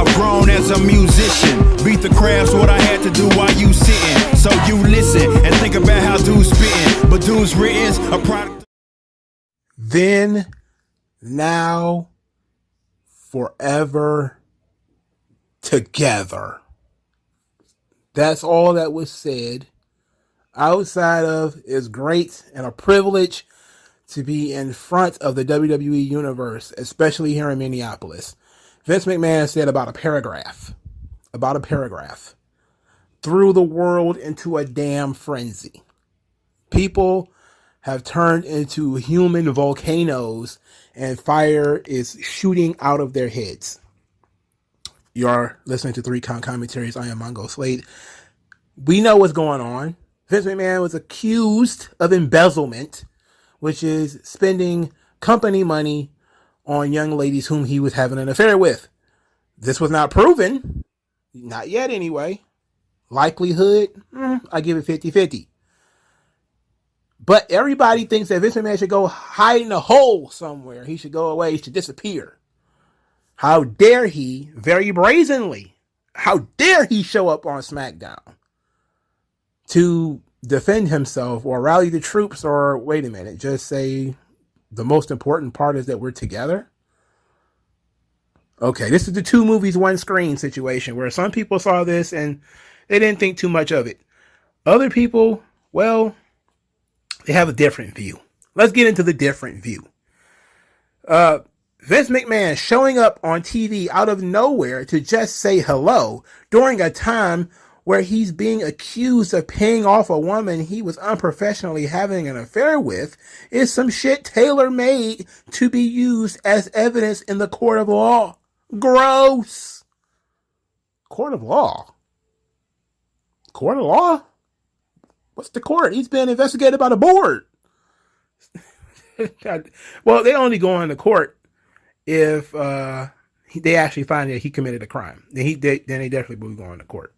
I've grown as a musician. Beat the craft's what I had to do while you sitting. So you listen and think about how dudes spitting. But dudes written's a product. Then, now, forever, together. That's all that was said. Outside of, it's great and a privilege to be in front of the WWE universe, especially here in Minneapolis. Vince McMahon said about a paragraph, threw the world into a damn frenzy. People have turned into human volcanoes and fire is shooting out of their heads. You're listening to 3 Count Commentaries. I am MagMongoSlade. We know what's going on. Vince McMahon was accused of embezzlement, which is spending company money on young ladies whom he was having an affair with. This was not proven. Not yet, anyway. Likelihood, I give it 50-50. But everybody thinks that Vince McMahon should go hide in a hole somewhere. He should go away. He should disappear. How dare he, very brazenly, how dare he show up on Smackdown to defend himself or rally the troops or, wait a minute, just say the most important part is that we're together? Okay, this is the 2 movies, 1 screen situation where some people saw this and they didn't think too much of it. Other people, well, they have a different view. Let's get into the different view. Vince McMahon showing up on TV out of nowhere to just say hello during a time where he's being accused of paying off a woman he was unprofessionally having an affair with is some shit tailor-made to be used as evidence in the court of law. Gross. Court of law? Court of law? What's the court? He's been investigated by the board. Well, they only go into court if they actually find that he committed a crime. Then they definitely will be going to court.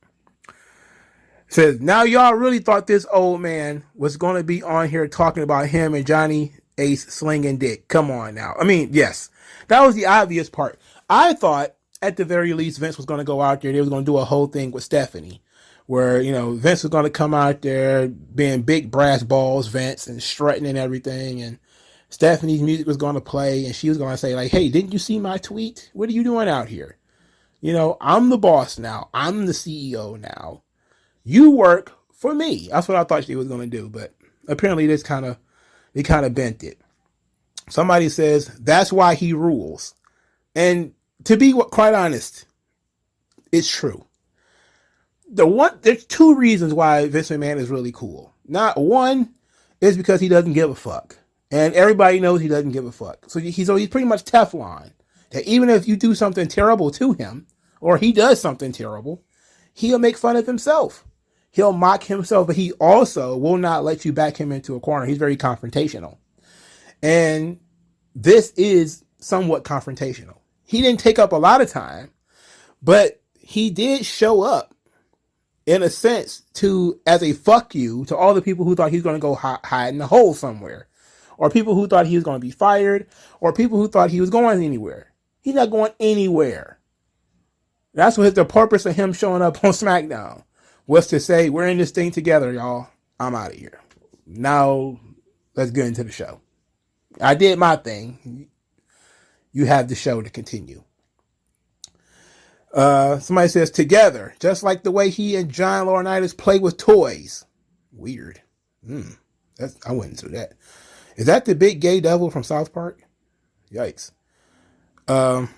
Says, now y'all really thought this old man was going to be on here talking about him and Johnny Ace slinging dick. Come on now. I mean, yes, that was the obvious part. I thought at the very least Vince was going to go out there. They was going to do a whole thing with Stephanie where, Vince was going to come out there being big brass balls, Vince, and strutting and everything. And Stephanie's music was going to play and she was going to say like, hey, didn't you see my tweet? What are you doing out here? I'm the boss now. I'm the CEO now. You work for me. That's what I thought she was going to do, but apparently they kind of bent it. Somebody says that's why he rules, and to be quite honest, it's true. There's 2 reasons why Vince McMahon is really cool. Not one is because he doesn't give a fuck, and everybody knows he doesn't give a fuck. So he's pretty much Teflon. That even if you do something terrible to him, or he does something terrible, he'll make fun of himself. He'll mock himself, but he also will not let you back him into a corner. He's very confrontational. And this is somewhat confrontational. He didn't take up a lot of time, but he did show up in a sense as a fuck you to all the people who thought he was going to go hide in a hole somewhere, or people who thought he was going to be fired, or people who thought he was going anywhere. He's not going anywhere. That's what the purpose of him showing up on SmackDown was, to say, we're in this thing together, y'all. I'm out of here. Now, let's get into the show. I did my thing. You have the show to continue. Somebody says, together, just like the way he and John Laurinaitis play with toys. Weird. I wouldn't do that. Is that the big gay devil from South Park? Yikes. It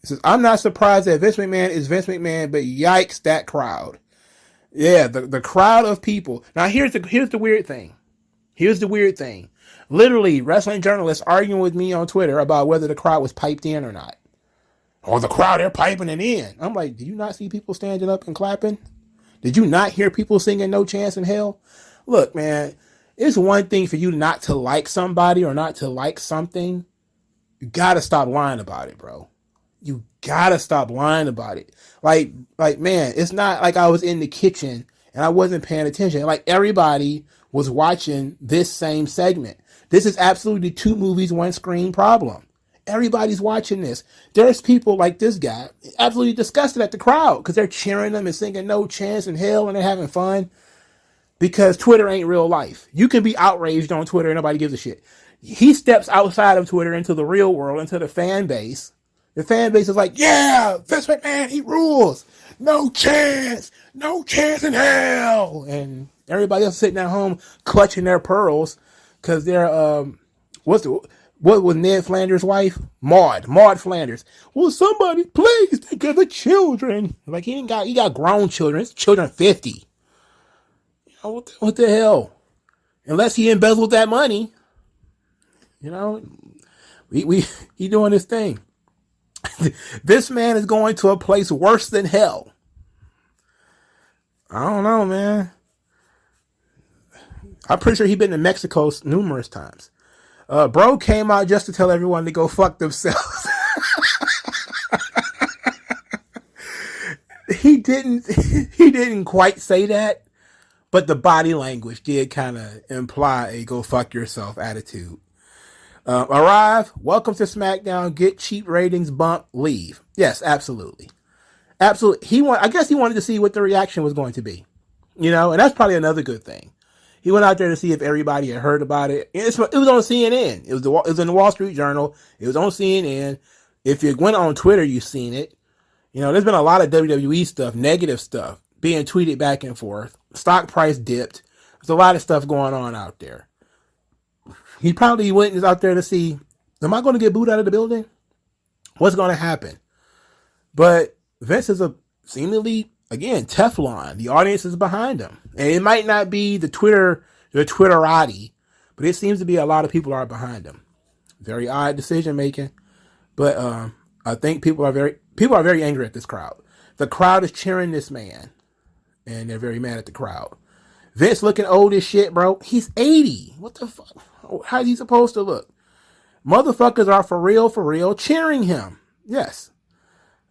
says, I'm not surprised that Vince McMahon is Vince McMahon, but yikes, that crowd. Yeah, the crowd of people. Now, here's the weird thing. Literally, wrestling journalists arguing with me on Twitter about whether the crowd was piped in or not. Or the crowd, they're piping it in. I'm like, did you not see people standing up and clapping? Did you not hear people singing No Chance in Hell? Look, man, it's one thing for you not to like somebody or not to like something. You gotta stop lying about it, bro. You gotta stop lying about it. Like, man, it's not like I was in the kitchen and I wasn't paying attention. Like, everybody was watching this same segment. This is absolutely 2 movies, 1 screen problem. Everybody's watching this. There's people like this guy absolutely disgusted at the crowd because they're cheering them and singing no chance in hell and they're having fun because Twitter ain't real life. You can be outraged on Twitter and nobody gives a shit. He steps outside of Twitter into the real world, into the fan base. The fan base is like, yeah, Vince McMahon, he rules. No chance in hell. And everybody else sitting at home clutching their pearls because they're, what was Ned Flanders' wife? Maud Flanders. Will somebody please take care of the children? Like he got grown children. His children 50. You know, what the hell? Unless he embezzled that money. You know, he doing his thing. This man is going to a place worse than hell. I don't know, man. I'm pretty sure he's been to Mexico numerous times. Bro came out just to tell everyone to go fuck themselves. He didn't quite say that, but the body language did kind of imply a go fuck yourself attitude. Arrive, welcome to Smackdown, get cheap ratings, bump, leave. Yes, absolutely. Absolutely. I guess he wanted to see what the reaction was going to be. You know, and that's probably another good thing. He went out there to see if everybody had heard about it. It was on CNN. It was in the Wall Street Journal. It was on CNN. If you went on Twitter, you've seen it. You know, there's been a lot of WWE stuff, negative stuff, being tweeted back and forth. Stock price dipped. There's a lot of stuff going on out there. He probably went out there to see, am I going to get booed out of the building? What's going to happen? But Vince is seemingly, again, Teflon. The audience is behind him. And it might not be the Twitterati, but it seems to be a lot of people are behind him. Very odd decision making. But I think people are very angry at this crowd. The crowd is cheering this man. And they're very mad at the crowd. Vince looking old as shit, bro. He's 80. What the fuck? How's he supposed to look? Motherfuckers are for real cheering him. Yes.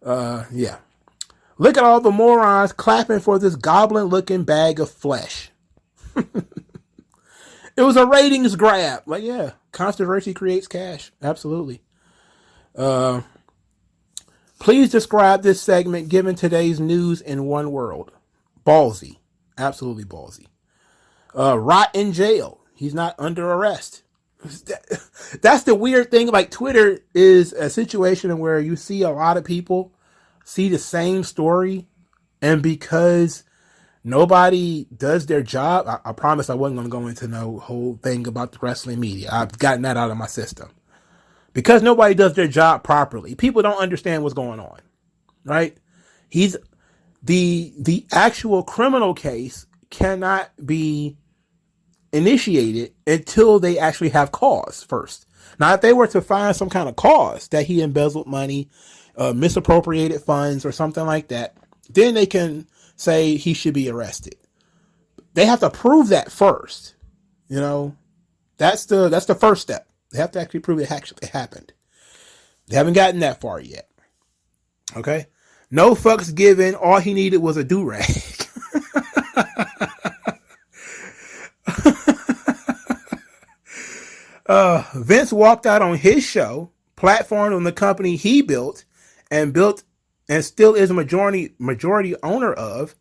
Yeah. Look at all the morons clapping for this goblin-looking bag of flesh. It was a ratings grab. Like, yeah, controversy creates cash. Absolutely. Please describe this segment given today's news in one word. Ballsy. Absolutely ballsy. Rot in jail. He's not under arrest. That's the weird thing. Like, Twitter is a situation where you see a lot of people see the same story, and because nobody does their job, I promise I wasn't going to go into no whole thing about the wrestling media. I've gotten that out of my system. Because nobody does their job properly, people don't understand what's going on, right? He's the actual criminal case cannot be initiated until they actually have cause first. Now, if they were to find some kind of cause that he embezzled money, misappropriated funds or something like that, then they can say he should be arrested. They have to prove that first. You know, that's the first step. They have to actually prove it actually happened. They haven't gotten that far yet. Okay. No fucks given. All he needed was a do-rag. Vince walked out on his show, platformed on the company he built and still is a majority owner of,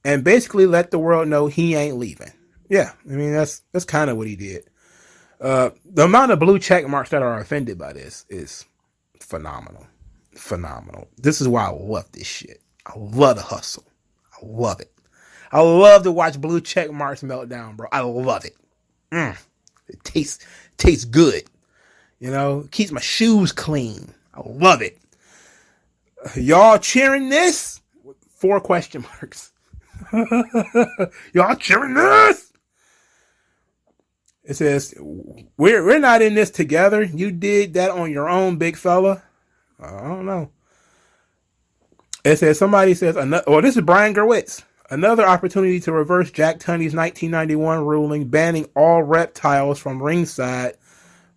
and basically let the world know he ain't leaving. Yeah, I mean that's kind of what he did. The amount of blue check marks that are offended by this is phenomenal. This is why I love this shit. I love the hustle. I love it. I love to watch blue check marks melt down, bro. I love it. It tastes good. You know, it keeps my shoes clean. I love it. Y'all cheering this? 4 question marks. Y'all cheering this? It says, we're not in this together. You did that on your own, big fella. I don't know. It says, somebody says, this is Brian Gerwitz. Another opportunity to reverse Jack Tunney's 1991 ruling banning all reptiles from ringside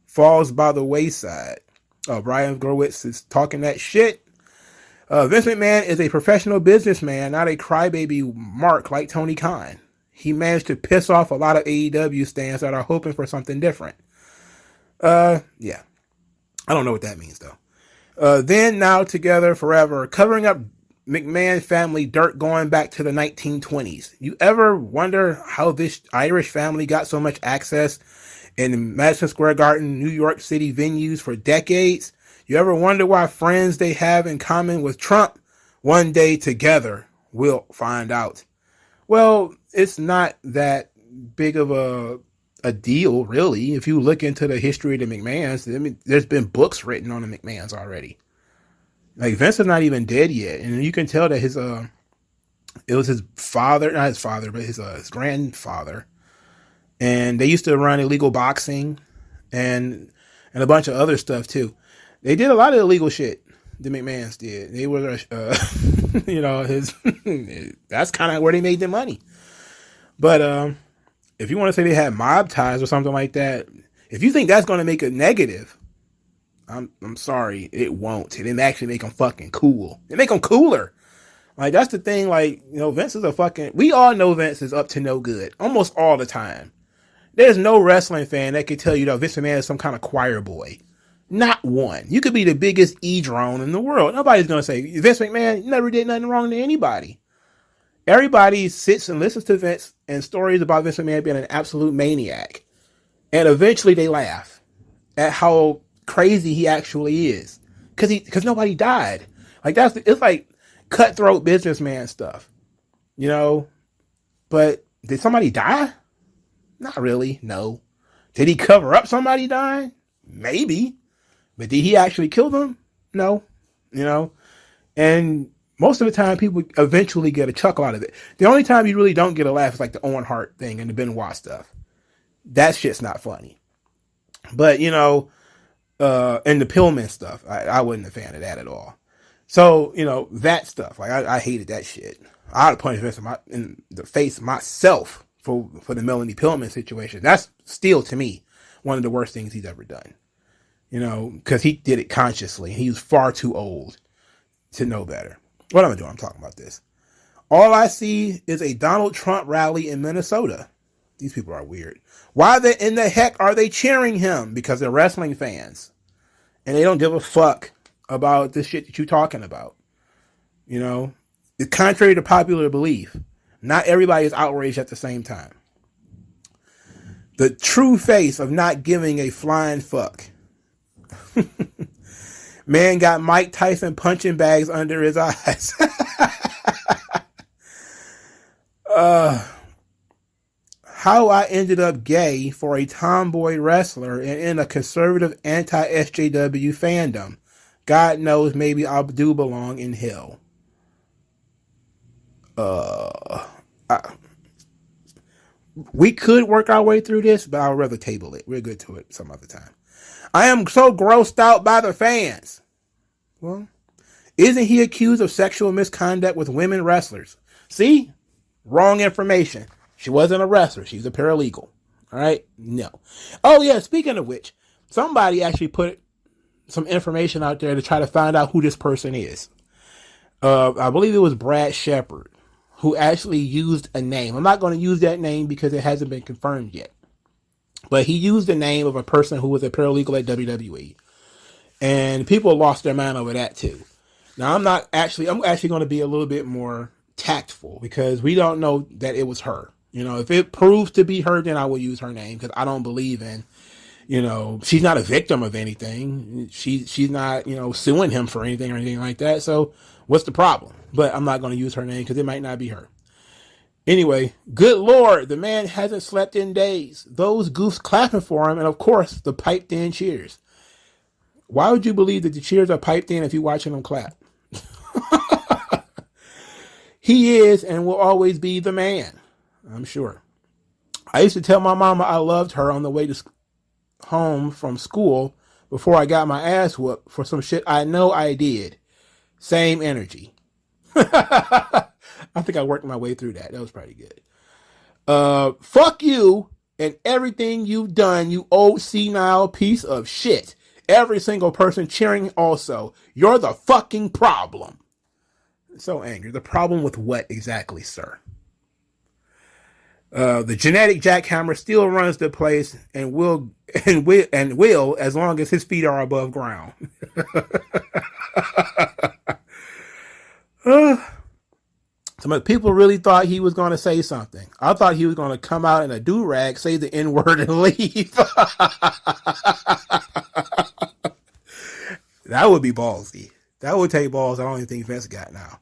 falls by the wayside. Brian Gerwitz is talking that shit. Vince McMahon is a professional businessman, not a crybaby mark like Tony Khan. He managed to piss off a lot of AEW stands that are hoping for something different. Yeah. I don't know what that means though. Then, now, together, forever, covering up McMahon family dirt going back to the 1920s. You ever wonder how this Irish family got so much access in Madison Square Garden, New York City venues for decades? You ever wonder why friends they have in common with Trump? One day together, we'll find out. Well, it's not that big of a deal, really. If you look into the history of the McMahons, I mean, there's been books written on the McMahons already. Like, Vince is not even dead yet, and you can tell that it was his father, not his father, but his grandfather, and they used to run illegal boxing and a bunch of other stuff too. They did a lot of illegal shit. The McMahons did. They were, that's kind of where they made their money. But if you want to say they had mob ties or something like that, if you think that's going to make it negative, I'm sorry, it won't. It didn't actually make them fucking cool. It make them cooler. Like, that's the thing. Like, Vince is we all know Vince is up to no good almost all the time. There's no wrestling fan that can tell you that Vince McMahon is some kind of choir boy. Not one. You could be the biggest E-drone in the world. Nobody's going to say Vince McMahon never did nothing wrong to anybody. Everybody sits and listens to Vince and stories about Vince McMahon being an absolute maniac. And eventually they laugh at how crazy he actually is. Because nobody died. Like, it's like cutthroat businessman stuff. But did somebody die? Not really, no. Did he cover up somebody dying? Maybe. But did he actually kill them? No. And most of the time, people eventually get a chuckle out of it. The only time you really don't get a laugh is like the Owen Hart thing and the Benoit stuff. That shit's not funny. But, and the Pillman stuff, I wasn't a fan of that at all. So, that stuff, like, I hated that shit. I would punch Vince in the face myself for the Melanie Pillman situation. That's still, to me, one of the worst things he's ever done. Because he did it consciously. He was far too old to know better. What am I doing? I'm talking about this. All I see is a Donald Trump rally in Minnesota. These people are weird. Why in the heck are they cheering him? Because they're wrestling fans. And they don't give a fuck about this shit that you're talking about. It's contrary to popular belief. Not everybody is outraged at the same time. The true face of not giving a flying fuck. Man got Mike Tyson punching bags under his eyes. How I ended up gay for a tomboy wrestler and in a conservative anti-SJW fandom. God knows, maybe I do belong in hell. We could work our way through this, but I'd rather table it. We're good to it some other time. I am so grossed out by the fans. Well, isn't he accused of sexual misconduct with women wrestlers? See? Wrong information. She wasn't a wrestler. She's a paralegal. All right? No. Oh, yeah. Speaking of which, somebody actually put some information out there to try to find out who this person is. I believe it was Brad Shepard, who actually used a name. I'm not going to use that name because it hasn't been confirmed yet. But he used the name of a person who was a paralegal at WWE. And people lost their mind over that too. Now, I'm actually going to be a little bit more tactful because we don't know that it was her. If it proves to be her, then I will use her name because I don't believe in, she's not a victim of anything. She's not, suing him for anything or anything like that. So what's the problem? But I'm not going to use her name because it might not be her. Anyway, good Lord, the man hasn't slept in days. Those goofs clapping for him, and of course, the piped in cheers. Why would you believe that the cheers are piped in if you're watching them clap? He is and will always be the man, I'm sure. I used to tell my mama I loved her on the way to home from school before I got my ass whooped for some shit I know I did. Same energy. I think I worked my way through that. That was pretty good. Fuck you and everything you've done, you old senile piece of shit. Every single person cheering also. You're the fucking problem. So angry. The problem with what exactly, sir? The genetic jackhammer still runs the place and will as long as his feet are above ground. Some people really thought he was going to say something. I thought he was going to come out in a do-rag, say the N-word, and leave. That would be ballsy. That would take balls. I don't even think Vince got now.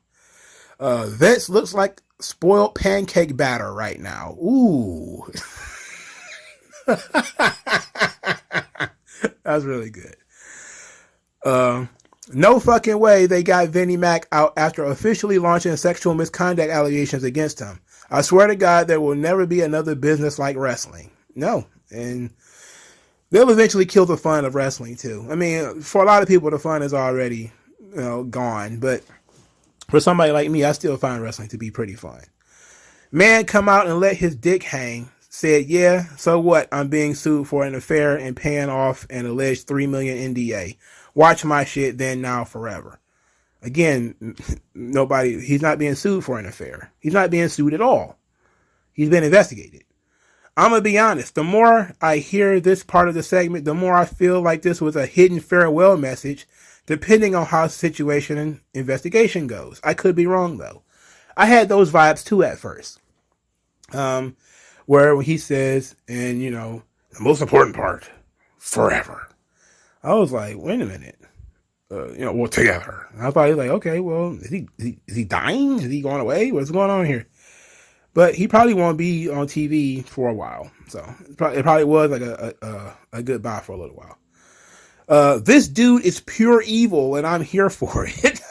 Vince looks like spoiled pancake batter right now. Ooh. That's really good. No fucking way they got Vinnie Mac out after officially launching sexual misconduct allegations against him. I swear to God, there will never be another business like wrestling. No. And they'll eventually kill the fun of wrestling too. I mean, for a lot of people, the fun is already, gone. But for somebody like me, I still find wrestling to be pretty fun. Man come out and let his dick hang. Said, yeah, so what? I'm being sued for an affair and paying off an alleged $3 million NDA. Watch my shit then, now, forever. Again, he's not being sued for an affair. He's not being sued at all. He's been investigated. I'm going to be honest. The more I hear this part of the segment, the more I feel like this was a hidden farewell message, depending on how situation and investigation goes. I could be wrong, though. I had those vibes, too, at first. Where he says, and, the most important part, forever. I was like, wait a minute. We're together. And I thought he was like, okay, well, is he dying? Is he going away? What's going on here? But he probably won't be on TV for a while. So it probably was like a goodbye for a little while. This dude is pure evil and I'm here for it.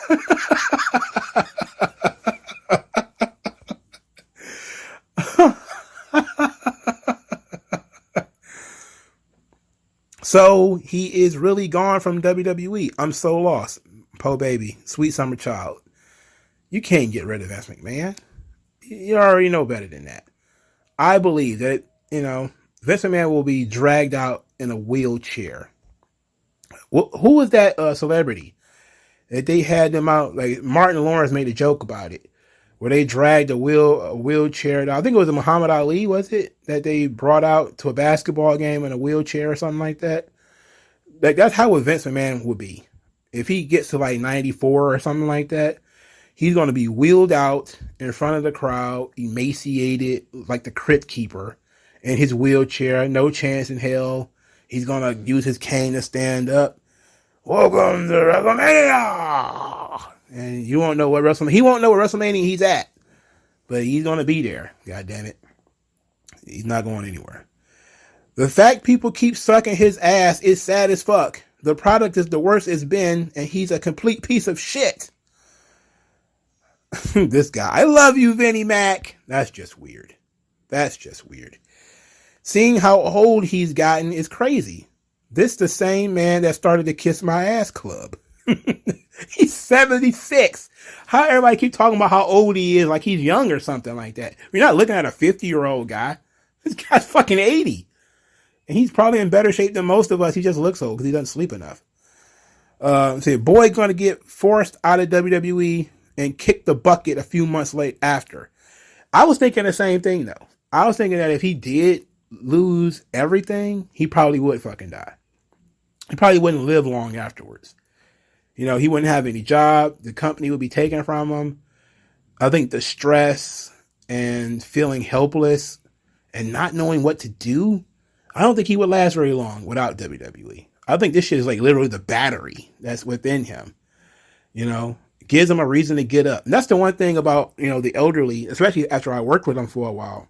So he is really gone from WWE. I'm so lost. Po baby, sweet summer child. You can't get rid of Vince McMahon. You already know better than that. I believe that, Vince McMahon will be dragged out in a wheelchair. Who was that celebrity that they had them out? Like Martin Lawrence made a joke about it, where they dragged a wheelchair. I think it was a Muhammad Ali, was it? That they brought out to a basketball game in a wheelchair or something like that. Like that's how Vince McMahon would be. If he gets to like 94 or something like that, he's going to be wheeled out in front of the crowd, emaciated like the Crypt Keeper in his wheelchair. No chance in hell. He's going to use his cane to stand up. Welcome to WrestleMania! And you won't know what WrestleMania, he won't know what WrestleMania he's at. But he's going to be there. God damn it. He's not going anywhere. The fact people keep sucking his ass is sad as fuck. The product is the worst it's been, and he's a complete piece of shit. This guy. I love you, Vinnie Mac. That's just weird. Seeing how old he's gotten is crazy. This the same man that started the Kiss My Ass Club. He's 76. How everybody keep talking about how old he is, like he's young or something like that. We're not looking at a 50-year-old guy. This guy's fucking 80. And he's probably in better shape than most of us. He just looks old because he doesn't sleep enough. Boy going to get forced out of WWE and kick the bucket a few months after. I was thinking the same thing, though. I was thinking that if he did lose everything, he probably would fucking die. He probably wouldn't live long afterwards. He wouldn't have any job. The company would be taken from him. I think the stress and feeling helpless and not knowing what to do, I don't think he would last very long without WWE. I think this shit is like literally the battery that's within him. Gives him a reason to get up. And that's the one thing about, the elderly, especially after I worked with them for a while,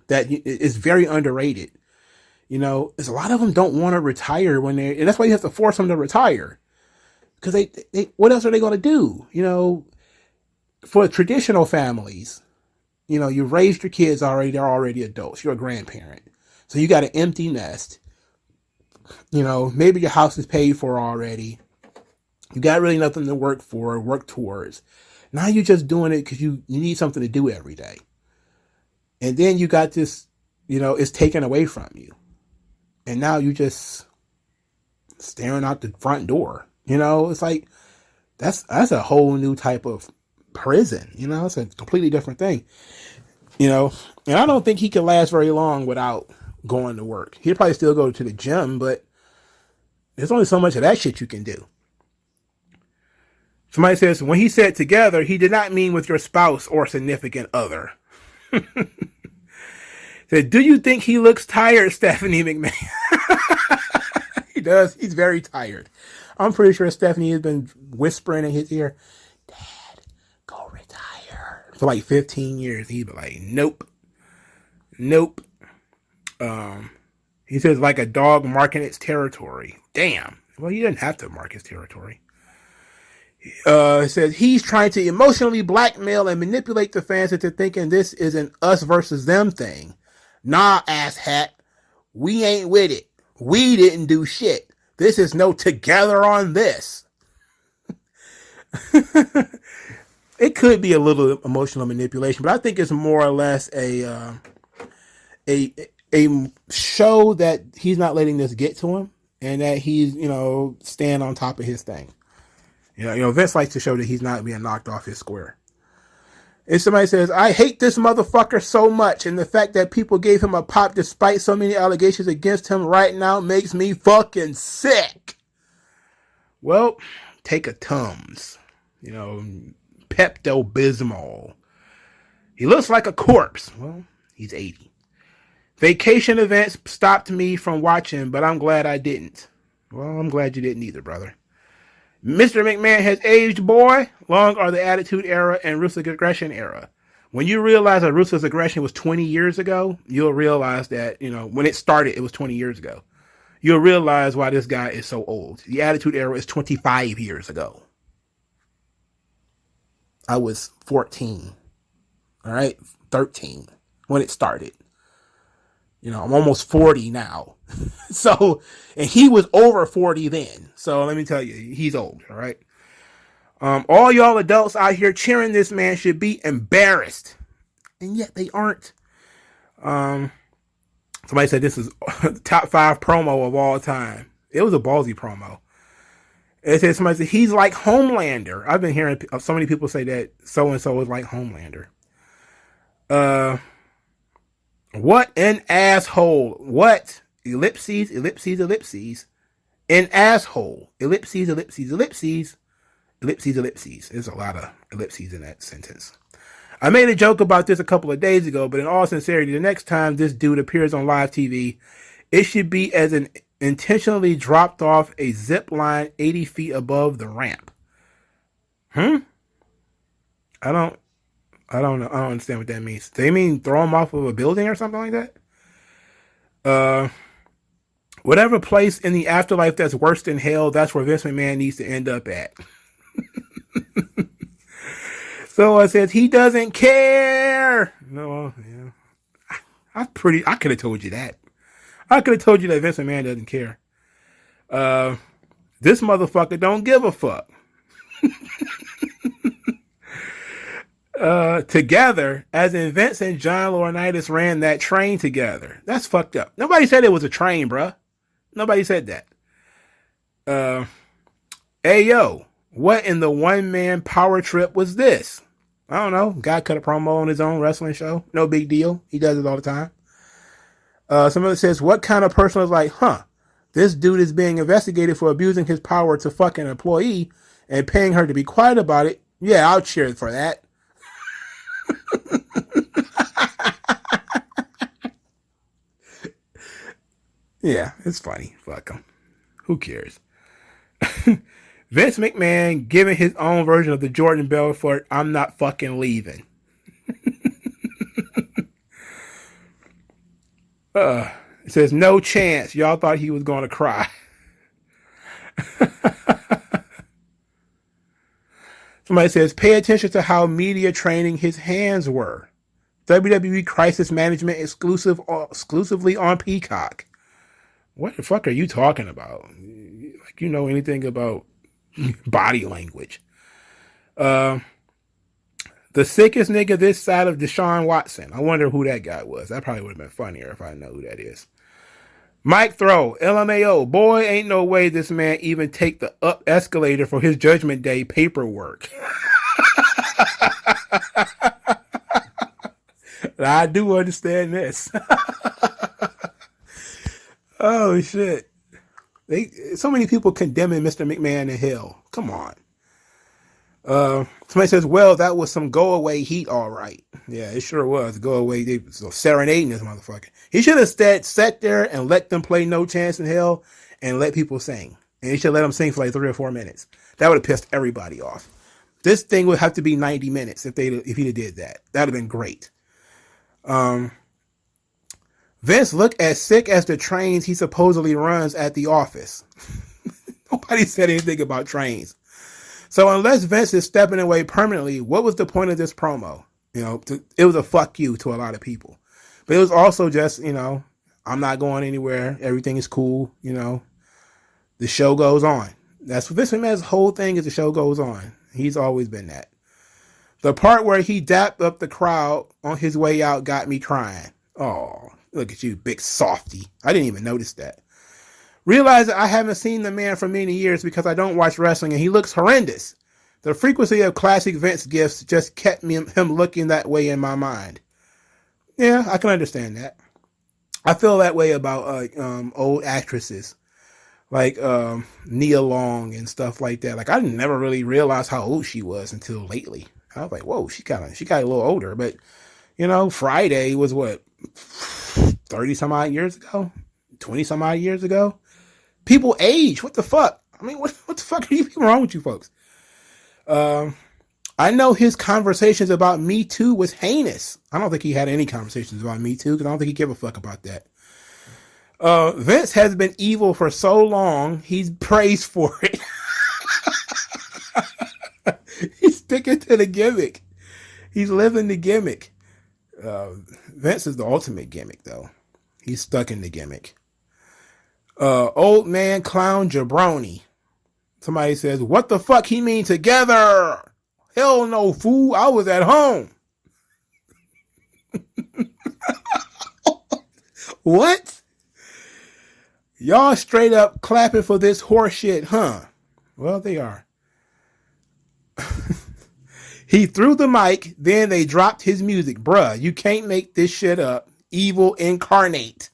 that is very underrated. There's a lot of them don't want to retire and that's why you have to force them to retire. Because they what else are they going to do? For traditional families, you've raised your kids already. They're already adults. You're a grandparent. So you got an empty nest. Maybe your house is paid for already. You got really nothing to work towards. Now you're just doing it because you need something to do every day. And then you got this, it's taken away from you. And now you just staring out the front door. It's like, that's a whole new type of prison. It's a completely different thing. You know, and I don't think he could last very long without going to work. He'd probably still go to the gym, but there's only so much of that shit you can do. Somebody says, when he said together, he did not mean with your spouse or significant other. Said, do you think he looks tired, Stephanie McMahon? He does. He's very tired. I'm pretty sure Stephanie has been whispering in his ear, Dad, go retire. For like 15 years. He'd be like, nope. Nope. He says, like a dog marking its territory. Damn. Well, he didn't have to mark his territory. It says he's trying to emotionally blackmail and manipulate the fans into thinking this is an us versus them thing. Nah, asshat. We ain't with it. We didn't do shit. This is no together on this. It could be a little emotional manipulation, but I think it's more or less a show that he's not letting this get to him, and that he's, staying on top of his thing. Vince likes to show that he's not being knocked off his square. If somebody says, I hate this motherfucker so much, and the fact that people gave him a pop despite so many allegations against him right now makes me fucking sick. Well, take a Tums. Pepto-Bismol. He looks like a corpse. Well, he's 80. Vacation events stopped me from watching, but I'm glad I didn't. Well, I'm glad you didn't either, brother. Mr. McMahon has aged, boy. Long are the Attitude Era and Ruthless Aggression Era. When you realize that Ruthless Aggression was 20 years ago, you'll realize that, when it started, it was 20 years ago. You'll realize why this guy is so old. The Attitude Era is 25 years ago. I was 14. All right? 13 when it started. I'm almost 40 now. So, and he was over 40 then. So let me tell you, he's old. All right. All y'all adults out here cheering this man should be embarrassed. And yet they aren't. Somebody said this is top 5 promo of all time. It was a ballsy promo. It said, somebody said, he's like Homelander. I've been hearing so many people say that so-and-so is like Homelander. What an asshole. What? Ellipses, ellipses, ellipses. An asshole. Ellipses, ellipses, ellipses. Ellipses, ellipses. There's a lot of ellipses in that sentence. I made a joke about this a couple of days ago, but in all sincerity, the next time this dude appears on live TV, it should be as an intentionally dropped off a zip line 80 feet above the ramp. I don't know. I don't understand what that means. They mean throw him off of a building or something like that? Whatever place in the afterlife that's worse than hell, that's where Vince McMahon needs to end up at. So it says he doesn't care. No, yeah. I could have told you that. I could have told you that Vince McMahon doesn't care. This motherfucker don't give a fuck. Together, as in Vince and John Laurinaitis ran that train together. That's fucked up. Nobody said it was a train, bruh. Nobody said that. Hey, yo, what in the one-man power trip was this? I don't know. Guy cut a promo on his own wrestling show. No big deal. He does it all the time. Somebody says, what kind of person is like, this dude is being investigated for abusing his power to fuck an employee and paying her to be quiet about it? Yeah, I'll cheer for that. Yeah, it's funny. Fuck him. Who cares? Vince McMahon giving his own version of the Jordan Belfort, I'm not fucking leaving. It says, no chance. Y'all thought he was going to cry. Somebody says, pay attention to how media training his hands were. WWE Crisis Management exclusively on Peacock. What the fuck are you talking about? Like, anything about body language. The sickest nigga this side of Deshaun Watson. I wonder who that guy was. That probably would have been funnier if I know who that is. Mike Throw, LMAO. Boy, ain't no way this man even take the up escalator for his Judgment Day paperwork. I do understand this. Oh shit! So many people condemning Mr. McMahon and Hill. Come on. Somebody says, well, that was some go away heat, all right. Yeah, it sure was. Go away. They was serenading this motherfucker. He should have sat there and let them play No Chance in Hell and let people sing. And he should let them sing for like 3 or 4 minutes. That would have pissed everybody off. This thing would have to be 90 minutes if he did that. That would have been great. Vince looked as sick as the trains he supposedly runs at the office. Nobody said anything about trains. So unless Vince is stepping away permanently, what was the point of this promo? It was a fuck you to a lot of people. But it was also just, I'm not going anywhere. Everything is cool. The show goes on. That's what Vince McMahon's whole thing is. The show goes on. He's always been that. The part where he dapped up the crowd on his way out got me crying. Oh, look at you, big softy. I didn't even notice that. Realize that I haven't seen the man for many years because I don't watch wrestling and he looks horrendous. The frequency of classic Vince gifts just kept him looking that way in my mind. Yeah, I can understand that. I feel that way about old actresses like Nia Long and stuff like that. Like I never really realized how old she was until lately. I was like, whoa, she got a little older. But Friday was what, 30 some odd years ago, 20 some odd years ago. People age. What the fuck? I mean, what the fuck are wrong with you folks? I know his conversations about Me Too was heinous. I don't think he had any conversations about Me Too because I don't think he gave a fuck about that. Vince has been evil for so long, he's praised for it. He's sticking to the gimmick. He's living the gimmick. Vince is the ultimate gimmick, though. He's stuck in the gimmick. Old man clown jabroni. Somebody says, what the fuck he mean together? Hell no, fool. I was at home. What? Y'all straight up clapping for this horse shit, huh? Well, they are. He threw the mic, then they dropped his music. Bruh, you can't make this shit up. Evil incarnate.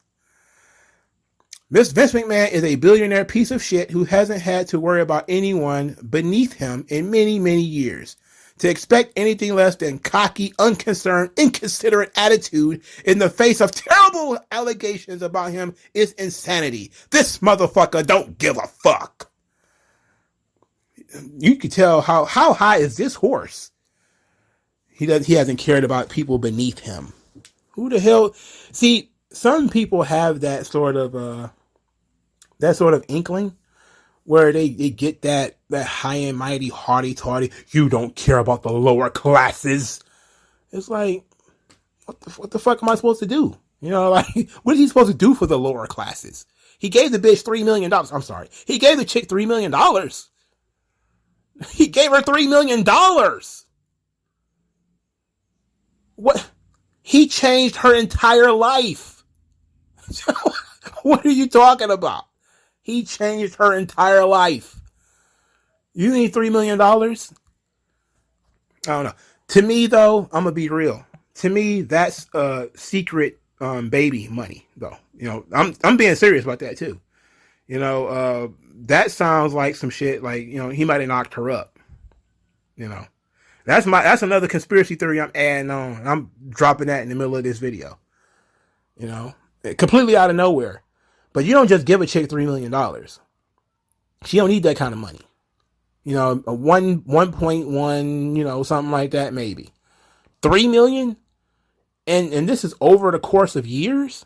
Vince McMahon is a billionaire piece of shit who hasn't had to worry about anyone beneath him in many, many years. To expect anything less than cocky, unconcerned, inconsiderate attitude in the face of terrible allegations about him is insanity. This motherfucker don't give a fuck. You can tell how high is this horse? He hasn't cared about people beneath him. Who the hell? See, some people have that sort of inkling where they get that high and mighty, haughty-taughty, you don't care about the lower classes. It's like, what the fuck am I supposed to do? What is he supposed to do for the lower classes? He gave the bitch $3 million. I'm sorry. He gave the chick $3 million. He gave her $3 million. What? He changed her entire life. What are you talking about? He changed her entire life. You need $3 million? I don't know. To me, though, I'm going to be real. To me, that's secret baby money, though. I'm being serious about that, too. That sounds like some shit like, he might have knocked her up. That's another conspiracy theory I'm adding on. I'm dropping that in the middle of this video. Completely out of nowhere. But you don't just give a chick $3 million. She don't need that kind of money. A 1.1, something like that, maybe. $3 million? And this is over the course of years?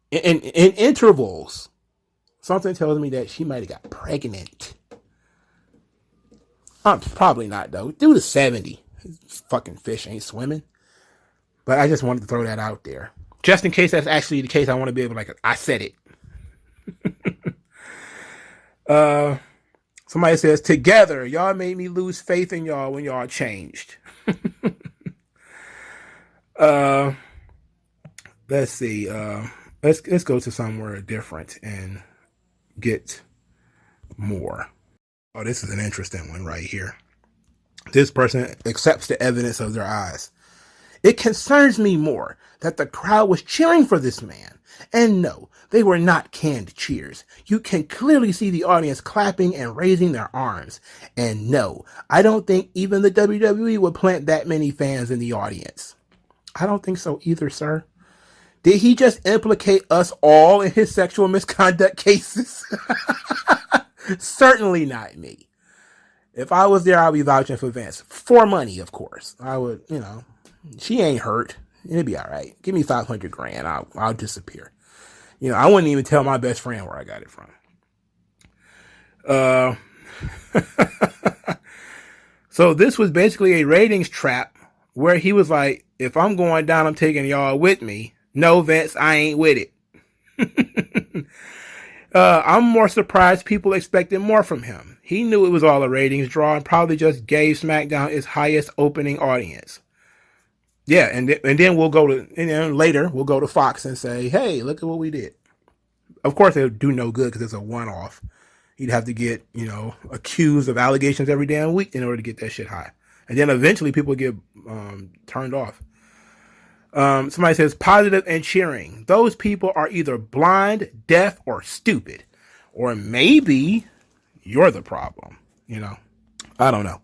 In intervals. Something tells me that she might have got pregnant. Probably not, though. Dude is 70. This fucking fish ain't swimming. But I just wanted to throw that out there. Just in case that's actually the case, I want to be able to, I said it. Somebody says, together, y'all made me lose faith in y'all when y'all changed. Let's see. Let's go to somewhere different and get more. Oh, this is an interesting one right here. This person accepts the evidence of their eyes. It concerns me more that the crowd was cheering for this man. And no, they were not canned cheers. You can clearly see the audience clapping and raising their arms. And no, I don't think even the WWE would plant that many fans in the audience. I don't think so either, sir. Did he just implicate us all in his sexual misconduct cases? Certainly not me. If I was there, I'd be vouching for Vince. For money, of course. I would, she ain't hurt. It'd be all right. Give me $500,000. I'll disappear. I wouldn't even tell my best friend where I got it from. So this was basically a ratings trap where he was like, if I'm going down, I'm taking y'all with me. No, Vince, I ain't with it. I'm more surprised people expected more from him. He knew it was all a ratings draw and probably just gave SmackDown its highest opening audience. Yeah, and then we'll go to, and then later we'll go to Fox and say, hey, look at what we did. Of course, it'll do no good because it's a one-off. He'd have to get, accused of allegations every damn week in order to get that shit high. And then eventually people get turned off. Somebody says positive and cheering. Those people are either blind, deaf, or stupid. Or maybe you're the problem. I don't know.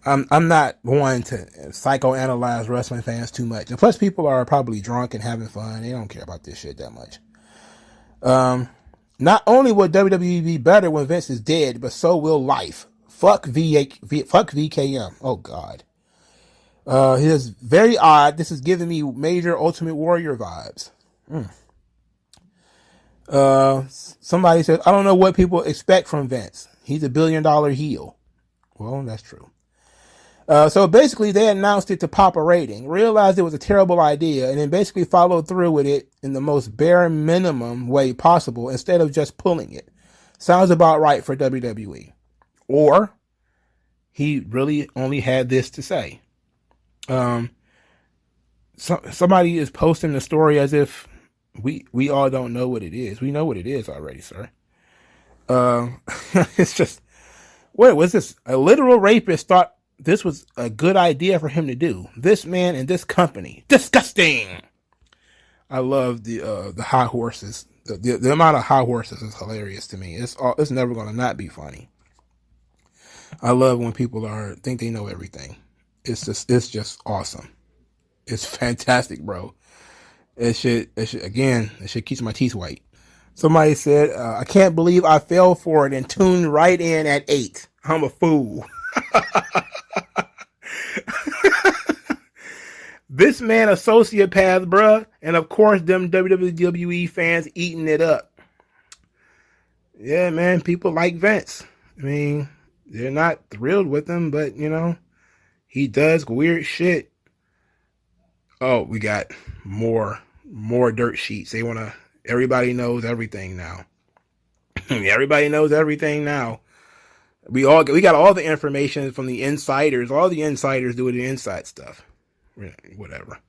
I'm not one to psychoanalyze wrestling fans too much. And plus, people are probably drunk and having fun. They don't care about this shit that much. Not only will WWE be better when Vince is dead, but so will life. Fuck VKM. Oh, God. It is very odd. This is giving me major Ultimate Warrior vibes. Somebody says, I don't know what people expect from Vince. He's $1 billion heel. Well, that's true. So basically they announced it to pop a rating, realized it was a terrible idea, and then basically followed through with it in the most bare minimum way possible instead of just pulling it. Sounds about right for WWE. Or he really only had this to say. Somebody is posting the story as if we all don't know what it is. We know what it is already, sir. It's just, what was this? A literal rapist thought this was a good idea for him to do. This man and this company. Disgusting. I love the high horses. The amount of high horses is hilarious to me. It's never going to not be funny. I love when people think they know everything. It's just awesome. It's fantastic, bro. It should keep my teeth white. Somebody said, I can't believe I fell for it and tuned right in at 8. I'm a fool. This man a sociopath, bruh. And of course, them WWE fans eating it up. Yeah, man, people like Vince. I mean, they're not thrilled with him, but, he does weird shit. Oh, we got more dirt sheets. Everybody knows everything now. Everybody knows everything now. We got all the information from the insiders. All the insiders do the inside stuff. Whatever.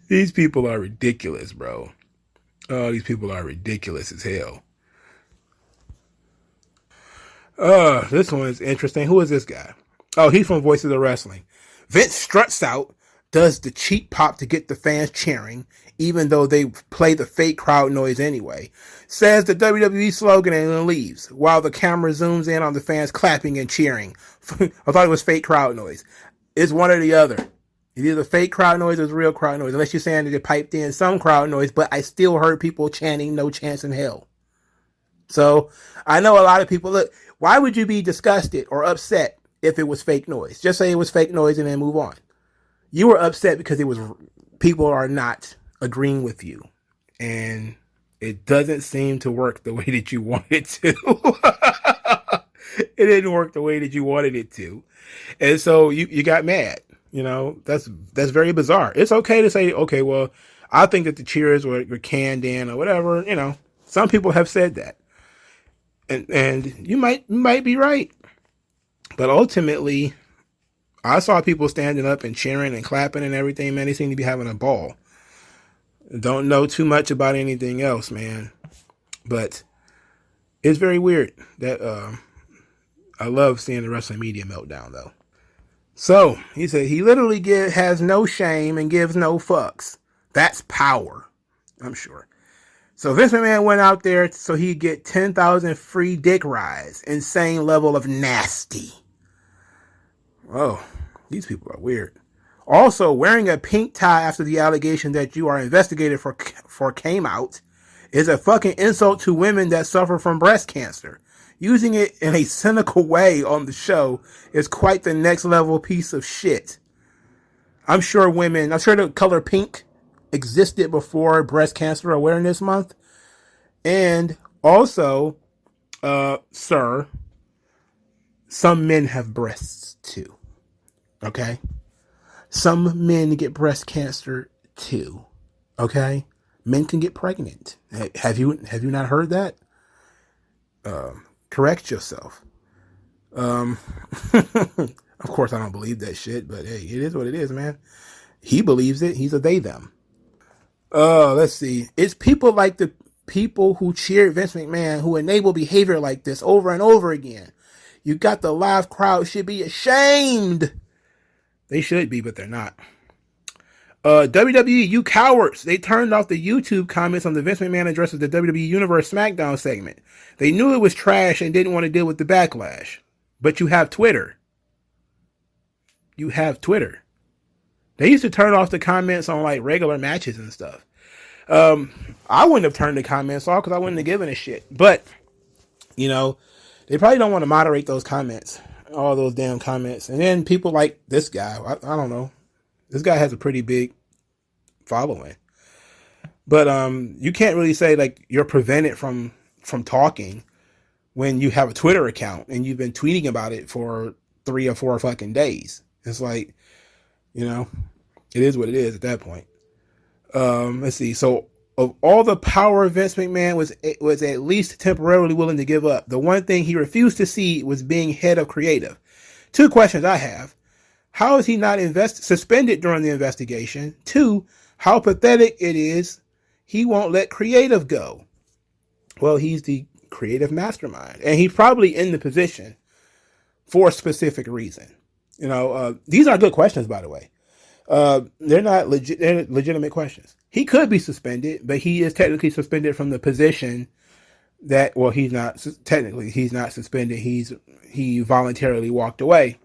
These people are ridiculous, bro. Oh, these people are ridiculous as hell. This one is interesting. Who is this guy? Oh, he's from Voices of Wrestling. Vince struts out, does the cheap pop to get the fans cheering, even though they play the fake crowd noise anyway. Says the WWE slogan and then leaves, while the camera zooms in on the fans clapping and cheering. I thought it was fake crowd noise. It's one or the other. It's either fake crowd noise or it's real crowd noise, unless you're saying that it piped in some crowd noise, but I still heard people chanting no chance in hell. So I know a lot of people, look, why would you be disgusted or upset if it was fake noise? Just say it was fake noise and then move on. You were upset because people are not agreeing with you. And it doesn't seem to work the way that you wanted it to. It didn't work the way that you wanted it to. And so you got mad. That's very bizarre. It's okay to say, okay, well, I think that the cheers were canned in or whatever. Some people have said that. And you might be right. But ultimately, I saw people standing up and cheering and clapping and everything, man. They seem to be having a ball. Don't know too much about anything else, man. But it's very weird that I love seeing the wrestling media meltdown, though. So, he said he literally has no shame and gives no fucks. That's power, I'm sure. So Vince McMahon went out there so he'd get 10,000 free dick rides. Insane level of nasty. Oh, these people are weird. Also, wearing a pink tie after the allegation that you are investigated for came out is a fucking insult to women that suffer from breast cancer. Using it in a cynical way on the show is quite the next level piece of shit. I'm sure the color pink existed before Breast Cancer Awareness Month. And also, sir, some men have breasts too. Okay? Some men get breast cancer too. Okay? Men can get pregnant. Have you not heard that? Correct yourself. Of course I don't believe that shit, but hey, it is what it is, man. He believes it. He's a they, them. Let's see. It's people like the people who cheered Vince McMahon who enable behavior like this over and over again. You got the live crowd should be ashamed. They should be, but they're not. WWE, you cowards. They turned off the YouTube comments on the Vince McMahon addresses the WWE Universe Smackdown segment. They knew it was trash and didn't want to deal with the backlash. But you have Twitter. You have Twitter. They used to turn off the comments on like regular matches and stuff. I wouldn't have turned the comments off because I wouldn't have given a shit. But, you know, they probably don't want to moderate those comments. All those damn comments. And then people like this guy. I don't know. This guy has a pretty big following. But you can't really say like you're prevented from talking when you have a Twitter account and you've been tweeting about it for 3 or 4 fucking days. It's like, you know, it is what it is at that point. Let's see. So of all the power Vince McMahon was at least temporarily willing to give up, the one thing he refused to see was being head of creative. 2 questions I have. How is he not suspended during the investigation? 2, how pathetic it is he won't let creative go. Well, he's the creative mastermind, and he's probably in the position for a specific reason. You know, these are good questions, by the way. They're not they're legitimate questions. He could be suspended, but he is technically suspended from the position that, well, he's not suspended. He voluntarily walked away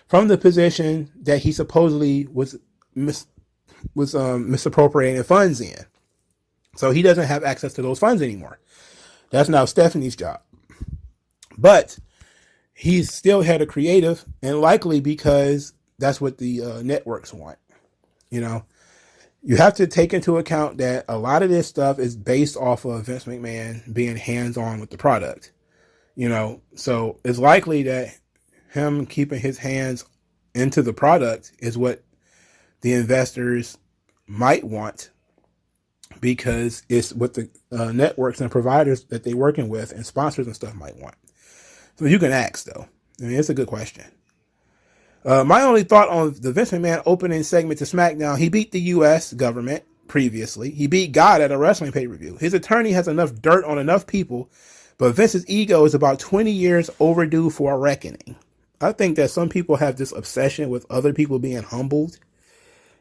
from the position that he supposedly was misappropriating funds in. So he doesn't have access to those funds anymore. That's now Stephanie's job. But he's still head of creative, and likely because that's what the networks want. You know, you have to take into account that a lot of this stuff is based off of Vince McMahon being hands-on with the product. You know, so it's likely that him keeping his hands into the product is what the investors might want, because it's what the networks and providers that they're working with and sponsors and stuff might want. So you can ask, though. I mean, it's a good question. My only thought on the Vince McMahon opening segment to SmackDown, he beat the U.S. government previously. He beat God at a wrestling pay-per-view. His attorney has enough dirt on enough people, but Vince's ego is about 20 years overdue for a reckoning. I think that some people have this obsession with other people being humbled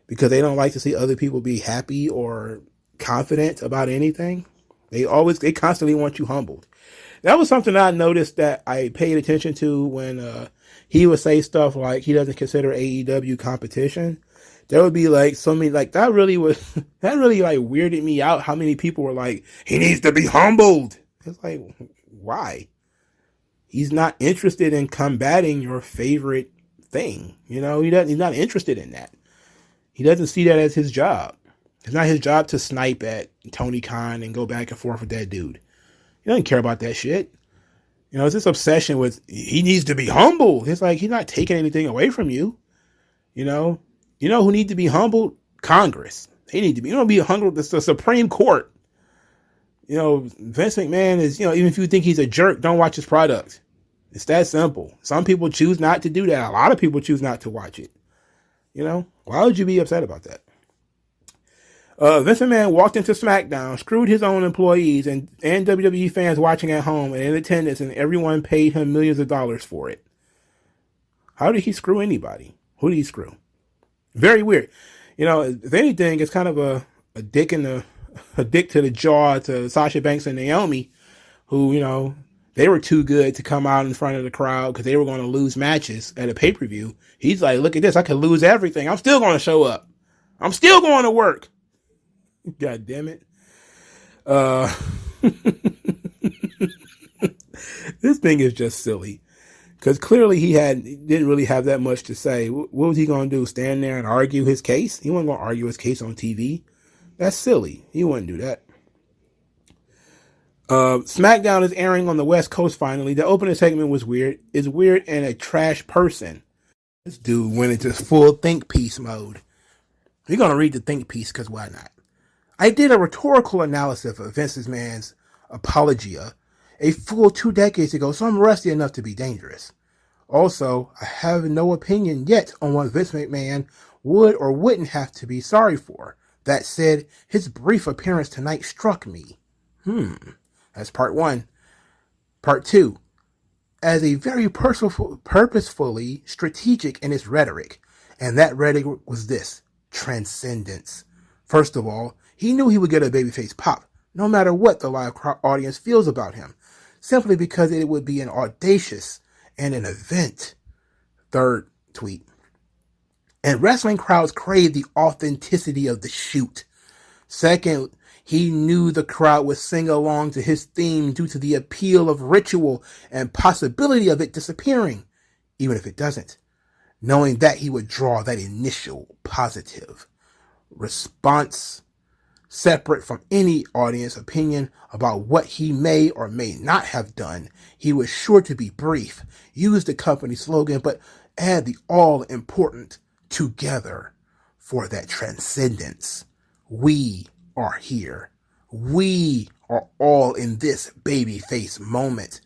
because they don't like to see other people be happy or confident about anything. They constantly want you humbled. That was something I noticed that I paid attention to when he would say stuff like he doesn't consider AEW competition. There would be like so many, like that really like weirded me out how many people were like, he needs to be humbled. It's like, why? He's not interested in combating your favorite thing. You know, he's not interested in that. He doesn't see that as his job. It's not his job to snipe at Tony Khan and go back and forth with that dude. He doesn't care about that shit. You know, it's this obsession with he needs to be humble. It's like he's not taking anything away from you. You know who need to be humbled? Congress. They need to be. You don't be humbled. It's the Supreme Court. You know, Vince McMahon is, you know, even if you think he's a jerk, don't watch his product. It's that simple. Some people choose not to do that. A lot of people choose not to watch it. You know, why would you be upset about that? Vince McMahon walked into SmackDown, screwed his own employees and WWE fans watching at home and in attendance, and everyone paid him millions of dollars for it. How did he screw anybody? Who did he screw? Very weird. If anything, it's kind of a dick to the jaw to Sasha Banks and Naomi, who, they were too good to come out in front of the crowd because they were going to lose matches at a pay-per-view. He's like, look at this. I could lose everything. I'm still going to show up. I'm still going to work. God damn it. This thing is just silly. Because clearly he didn't really have that much to say. What was he going to do? Stand there and argue his case? He wasn't going to argue his case on TV. That's silly. He wouldn't do that. Smackdown is airing on the West Coast finally. The opening segment was weird. It's weird and a trash person. This dude went into full think piece mode. You're going to read the think piece because why not? I did a rhetorical analysis of Vince McMahon's apologia a full 2 decades ago, so I'm rusty enough to be dangerous. Also, I have no opinion yet on what Vince McMahon would or wouldn't have to be sorry for. That said, his brief appearance tonight struck me. That's part 1. Part 2. As a very purposefully strategic in his rhetoric, and that rhetoric was this: transcendence. First of all, he knew he would get a babyface pop, no matter what the live audience feels about him, simply because it would be an audacious and an event. Third tweet. And wrestling crowds crave the authenticity of the shoot. Second, he knew the crowd would sing along to his theme due to the appeal of ritual and possibility of it disappearing, even if it doesn't. Knowing that, he would draw that initial positive response, separate from any audience opinion about what he may or may not have done. He was sure to be brief, use the company slogan, but add the all-important together for that transcendence. We are here. We are all in this babyface moment.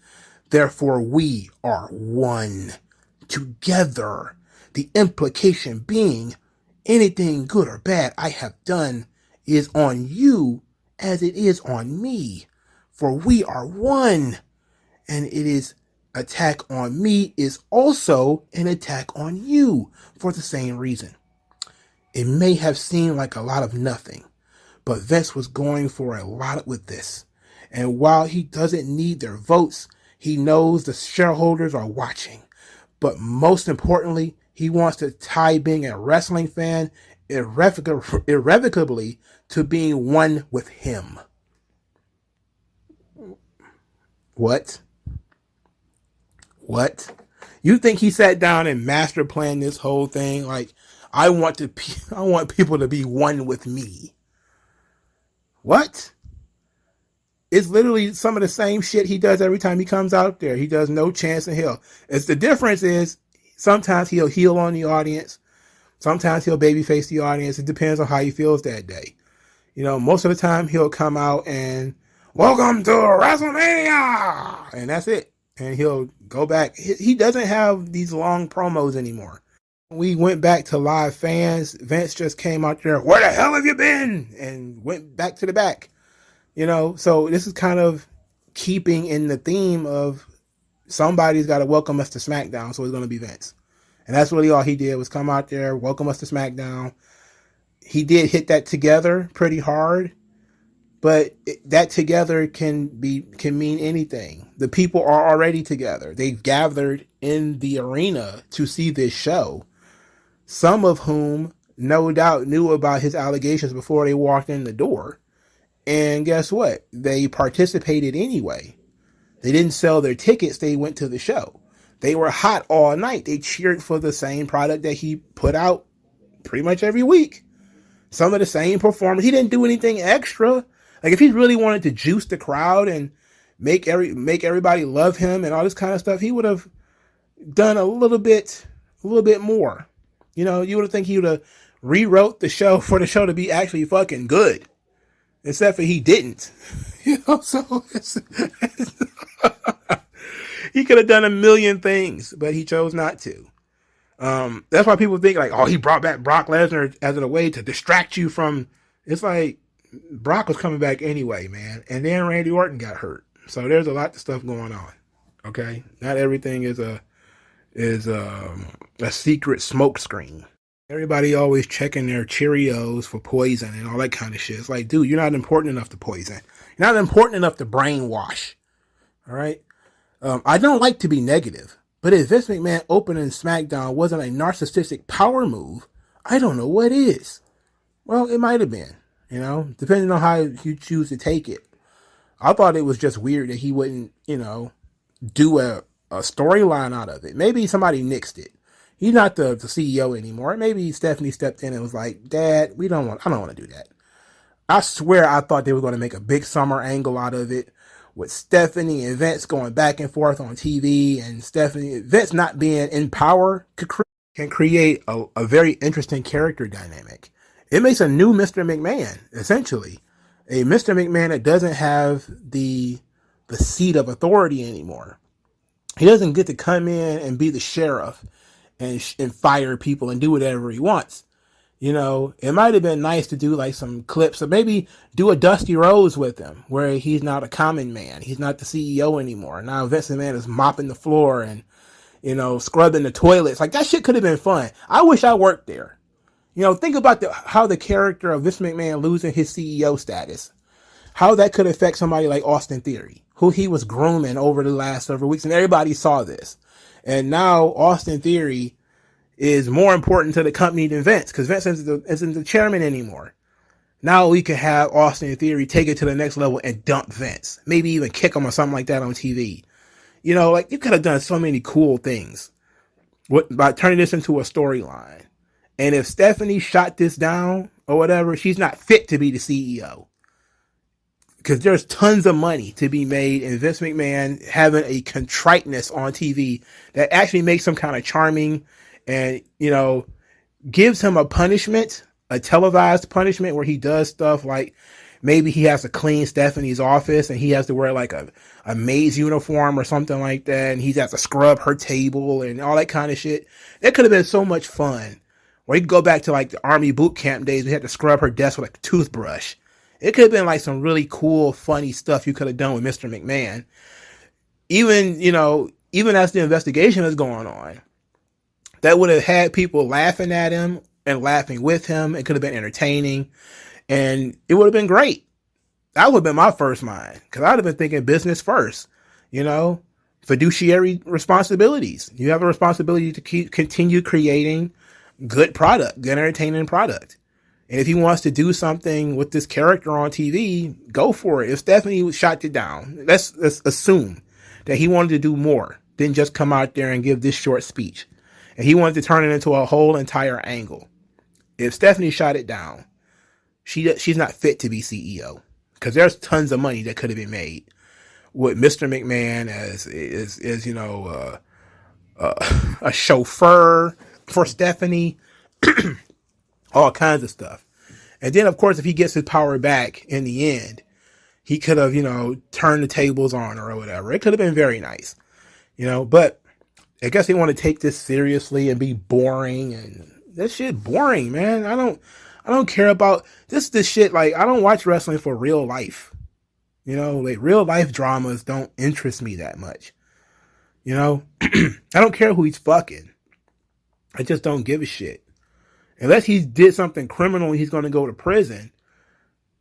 Therefore, we are one. Together. The implication being, anything good or bad I have done is on you as it is on me. For we are one. And it is attack on me is also an attack on you for the same reason. It may have seemed like a lot of nothing, but Vince was going for a lot with this. And while he doesn't need their votes, he knows the shareholders are watching. But most importantly, he wants to tie being a wrestling fan irrevocably to being one with him. What? You think he sat down and master planned this whole thing? Like, I want people to be one with me. What? It's literally some of the same shit he does every time he comes out there. He does No Chance in Hell. The difference is sometimes he'll heel on the audience. Sometimes he'll babyface the audience. It depends on how he feels that day. Most of the time he'll come out and welcome to WrestleMania, and that's it. And he'll go back. He doesn't have these long promos anymore. We went back to live fans. Vince just came out there, where the hell have you been? And went back to the back. So this is kind of keeping in the theme of somebody's got to welcome us to SmackDown, so it's going to be Vince. And that's really all he did was come out there, welcome us to SmackDown. He did hit that together pretty hard, but that together can mean anything. The people are already together. They've gathered in the arena to see this show, some of whom no doubt knew about his allegations before they walked in the door. And guess what? They participated anyway. They didn't sell their tickets. They went to the show. They were hot all night. They cheered for the same product that he put out pretty much every week. Some of the same performers. He didn't do anything extra. Like, if he really wanted to juice the crowd and make everybody love him and all this kind of stuff, he would have done a little bit more. You would have think he would have rewrote the show for the show to be actually fucking good. Except for he didn't. So he could have done a million things, but he chose not to. That's why people think like, oh, he brought back Brock Lesnar as a way to distract you from It's like Brock was coming back anyway, man. And then Randy Orton got hurt. So there's a lot of stuff going on. Okay? Not everything is a secret smoke screen. Everybody always checking their Cheerios for poison and all that kind of shit. It's like, dude, you're not important enough to poison. You're not important enough to brainwash. All right? I don't like to be negative, but if Vince McMahon opening SmackDown wasn't a narcissistic power move, I don't know what is. Well, it might have been, depending on how you choose to take it. I thought it was just weird that he wouldn't, do a storyline out of it. Maybe somebody nixed it. He's not the CEO anymore. Maybe Stephanie stepped in and was like, Dad, I don't want to do that. I swear I thought they were going to make a big summer angle out of it with Stephanie and Vince going back and forth on TV, and Vince not being in power can create a very interesting character dynamic. It makes a new Mr. McMahon, essentially. A Mr. McMahon that doesn't have the seat of authority anymore. He doesn't get to come in and be the sheriff and fire people and do whatever he wants. It might have been nice to do like some clips, or maybe do a Dusty Rhodes with him, where he's not a common man. He's not the CEO anymore. Now Vince McMahon is mopping the floor and, scrubbing the toilets. Like, that shit could have been fun. I wish I worked there. Think about how the character of Vince McMahon losing his CEO status, how that could affect somebody like Austin Theory, who he was grooming over the last several weeks, and everybody saw this. And now Austin Theory is more important to the company than Vince, because Vince isn't the chairman anymore. Now we could have Austin Theory take it to the next level and dump Vince. Maybe even kick him or something like that on TV. Like, you could have done so many cool things by turning this into a storyline. And if Stephanie shot this down or whatever, she's not fit to be the CEO. Because there's tons of money to be made in Vince McMahon having a contriteness on TV that actually makes him kind of charming and, gives him a punishment, a televised punishment where he does stuff like maybe he has to clean Stephanie's office and he has to wear like a maid's uniform or something like that. And he has to scrub her table and all that kind of shit. That could have been so much fun. Or you could go back to like the Army boot camp days. We had to scrub her desk with like a toothbrush. It could have been like some really cool, funny stuff you could have done with Mr. McMahon. Even as the investigation is going on, that would have had people laughing at him and laughing with him. It could have been entertaining, and it would have been great. That would have been my first mind, because I would have been thinking business first. Fiduciary responsibilities. You have a responsibility to continue creating good product, good entertaining product. And if he wants to do something with this character on TV, go for it. If Stephanie shot it down, let's assume that he wanted to do more than just come out there and give this short speech. And he wanted to turn it into a whole entire angle. If Stephanie shot it down, she's not fit to be CEO, because there's tons of money that could have been made with Mr. McMahon as a chauffeur for Stephanie, all kinds of stuff. And then, of course, if he gets his power back in the end, he could have, turned the tables on her or whatever. It could have been very nice, but I guess they want to take this seriously and be boring, and this shit boring, man. I don't care about this shit. Like, I don't watch wrestling for real life. Like, real life dramas don't interest me that much. I don't care who he's fucking. I just don't give a shit. Unless he did something criminal and he's going to go to prison,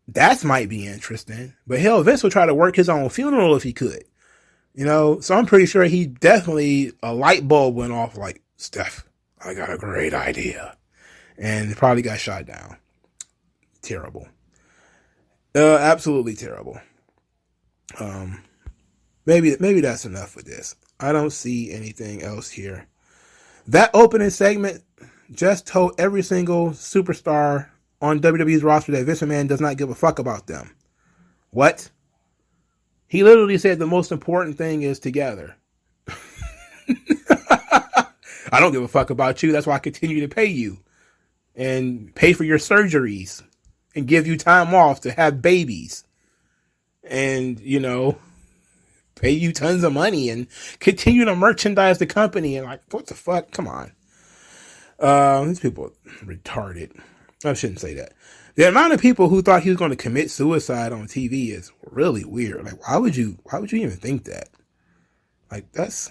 that might be interesting. But hell, Vince would try to work his own funeral if he could. So I'm pretty sure a light bulb went off like, Steph, I got a great idea. And it probably got shot down. Terrible. Absolutely terrible. Maybe that's enough with this. I don't see anything else here. That opening segment just told every single superstar on WWE's roster that Vince McMahon does not give a fuck about them. What? He literally said the most important thing is together. I don't give a fuck about you. That's why I continue to pay you and pay for your surgeries and give you time off to have babies and, pay you tons of money and continue to merchandise the company. And like, what the fuck? Come on. These people are retarded. I shouldn't say that. The amount of people who thought he was going to commit suicide on TV is really weird. Like, why would you even think that? Like, that's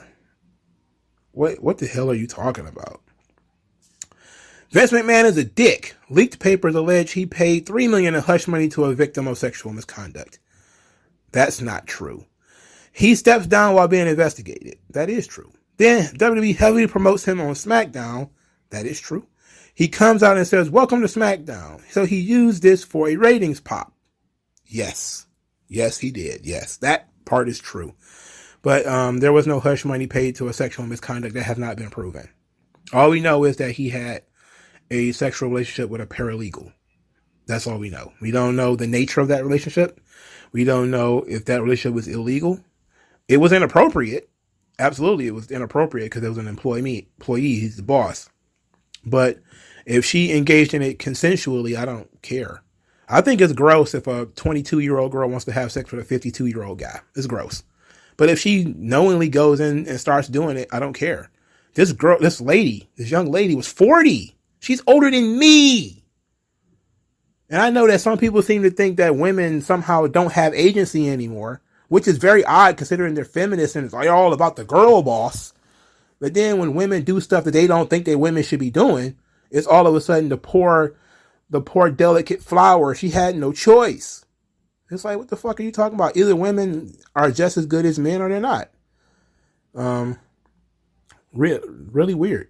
what the hell are you talking about? Vince McMahon is a dick. Leaked papers allege he paid $3 million in hush money to a victim of sexual misconduct. That's not true. He steps down while being investigated. That is true. Then WWE heavily promotes him on Smackdown. That is true. He comes out and says, "Welcome to Smackdown." So he used this for a ratings pop. Yes. Yes, he did. Yes, that part is true. But there was no hush money paid to a sexual misconduct. That has not been proven. All we know is that he had a sexual relationship with a paralegal. That's all we know. We don't know the nature of that relationship. We don't know if that relationship was illegal. It was inappropriate. Absolutely, it was inappropriate because it was an employee. He's the boss. But if she engaged in it consensually, I don't care. I think it's gross if a 22-year-old girl wants to have sex with a 52-year-old guy. It's gross. But if she knowingly goes in and starts doing it, I don't care. This young lady was 40. She's older than me. And I know that some people seem to think that women somehow don't have agency anymore, which is very odd considering they're feminists and it's all about the girl boss. But then when women do stuff that they don't think that women should be doing, it's all of a sudden the poor delicate flower. She had no choice. It's like, what the fuck are you talking about? Either women are just as good as men or they're not. Really weird.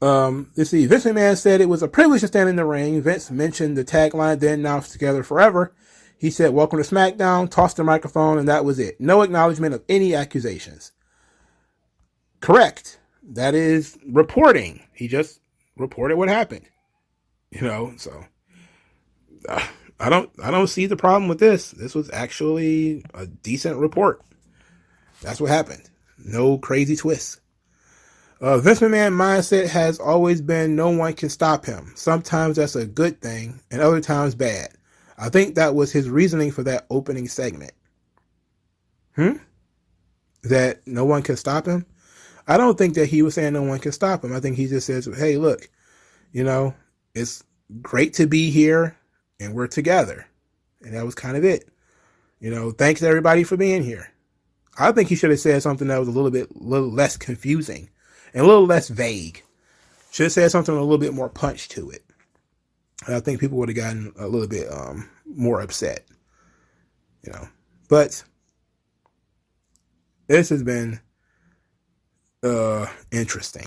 Let's see. Vince McMahon said it was a privilege to stand in the ring. Vince mentioned the tagline, "Then Now Together Forever." He said, "Welcome to SmackDown," tossed the microphone, and that was it. No acknowledgement of any accusations. Correct. That is reporting. He just reported what happened. So I don't see the problem with this. This was actually a decent report. That's what happened. No crazy twists. Vince McMahon mindset has always been no one can stop him. Sometimes that's a good thing and other times bad. I think that was his reasoning for that opening segment. That no one can stop him? I don't think that he was saying no one can stop him. I think he just says, hey, look, it's great to be here and we're together. And that was kind of it. Thanks everybody for being here. I think he should have said something that was a little less confusing and a little less vague. Should have said something with a little bit more punch to it. And I think people would have gotten a little bit more upset. But this has been interesting.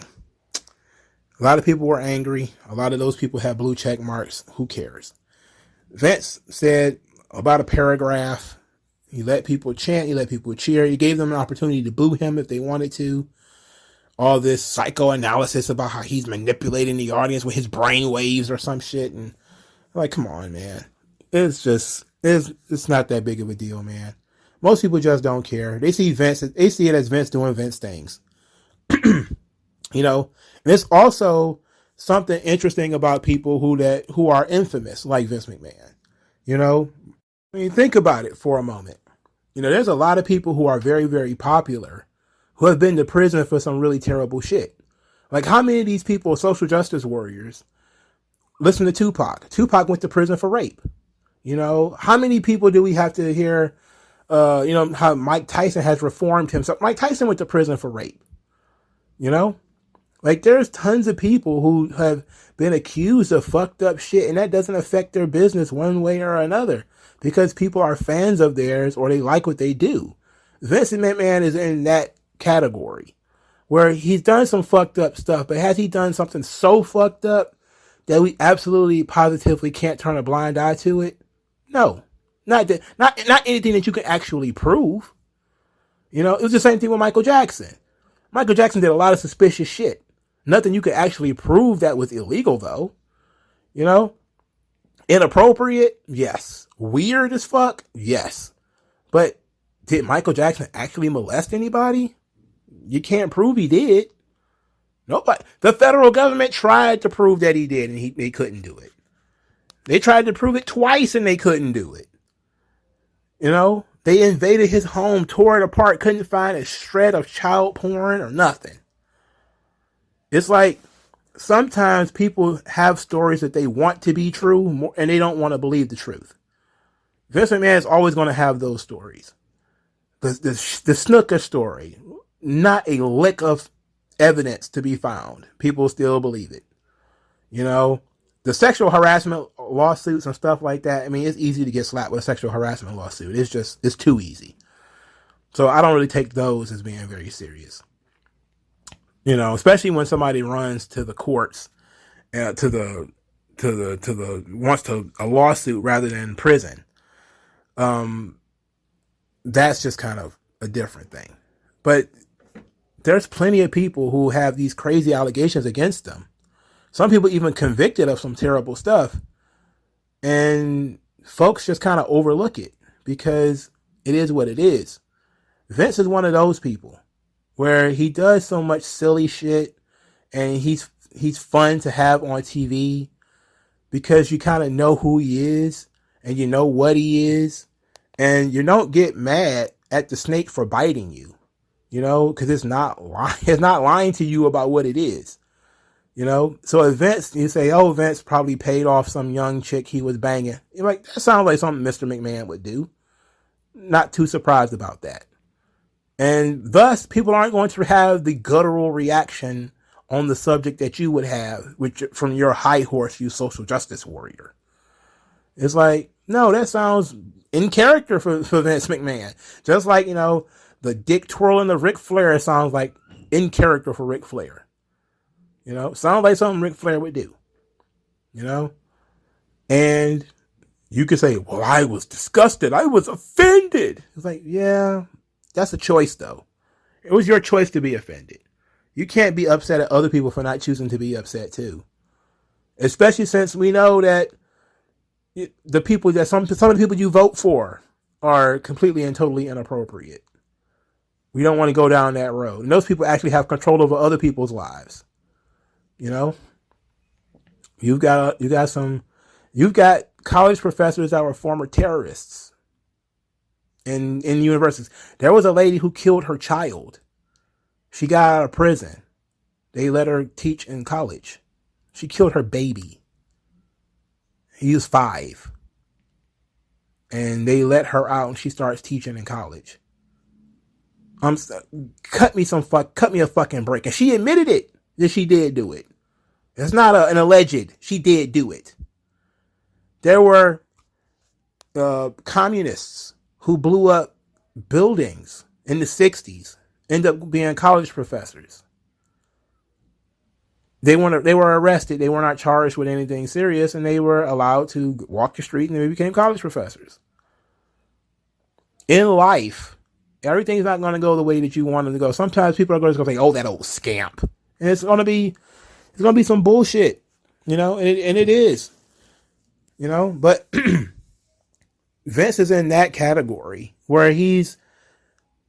A lot of people were angry. A lot of those people have blue check marks. Who cares? Vince said about a paragraph. He let people chant. He let people cheer. He gave them an opportunity to boo him if they wanted to. All this psychoanalysis about how he's manipulating the audience with his brain waves or some shit. And like, come on, man. It's not that big of a deal, man. Most people just don't care. They see it as Vince doing Vince things. And it's also something interesting about people who are infamous, like Vince McMahon. I mean, think about it for a moment. There's a lot of people who are very, very popular who have been to prison for some really terrible shit. Like, how many of these people are social justice warriors? Listen to Tupac. Tupac went to prison for rape. How many people do we have to hear, how Mike Tyson has reformed himself? Mike Tyson went to prison for rape. Like, there's tons of people who have been accused of fucked up shit, and that doesn't affect their business one way or another because people are fans of theirs or they like what they do. Vince McMahon is in that category where he's done some fucked up stuff, but has he done something so fucked up that we absolutely positively can't turn a blind eye to it? No, not anything that you can actually prove. It was the same thing with Michael Jackson. Michael Jackson did a lot of suspicious shit. Nothing you could actually prove that was illegal, though. Inappropriate? Yes. Weird as fuck? Yes. But did Michael Jackson actually molest anybody? You can't prove he did. Nobody. The federal government tried to prove that he did, and they couldn't do it. They tried to prove it twice, and they couldn't do it. They invaded his home, tore it apart, couldn't find a shred of child porn or nothing. It's like sometimes people have stories that they want to be true and they don't want to believe the truth. Vince McMahon is always going to have those stories. The Snooker story, not a lick of evidence to be found. People still believe it. You know, the sexual harassment lawsuits and stuff like that. I mean, it's easy to get slapped with a sexual harassment lawsuit. It's too easy. So I don't really take those as being very serious. You know, especially when somebody runs to the courts, wants a lawsuit rather than prison. That's just kind of a different thing. But there's plenty of people who have these crazy allegations against them. Some people even convicted of some terrible stuff. And folks just kind of overlook it because it is what it is. Vince is one of those people where he does so much silly shit and he's fun to have on TV because you kind of know who he is and you know what he is and you don't get mad at the snake for biting you, you know, because it's not lying to you about what it is. You know, so if Vince, you say, oh, Vince probably paid off some young chick he was banging. You're like, that sounds like something Mr. McMahon would do. Not too surprised about that. And thus, people aren't going to have the guttural reaction on the subject that you would have from your high horse, you social justice warrior. It's like, no, that sounds in character for Vince McMahon. Just like, you know, the dick twirling of Ric Flair sounds like in character for Ric Flair. You know, sounds like something Ric Flair would do. You know? And you could say, well, I was disgusted. I was offended. It's like, yeah, that's a choice, though. It was your choice to be offended. You can't be upset at other people for not choosing to be upset, too. Especially since we know that the people that some of the people you vote for are completely and totally inappropriate. We don't want to go down that road. And those people actually have control over other people's lives. You know, you've got college professors that were former terrorists in universities. There was a lady who killed her child. She got out of prison. They let her teach in college. She killed her baby. He was 5. And they let her out and she starts teaching in college. Cut me a fucking break. And she admitted it. That she did do it. It's not an alleged. She did do it. There were communists who blew up buildings in the 60s, end up being college professors. They were arrested. They were not charged with anything serious, and they were allowed to walk the street, and they became college professors. In life, everything's not going to go the way that you want it to go. Sometimes people are going to say, "Oh, that old scamp," and it's going to be some bullshit, you know, and it is, you know, but Vince is in that category where he's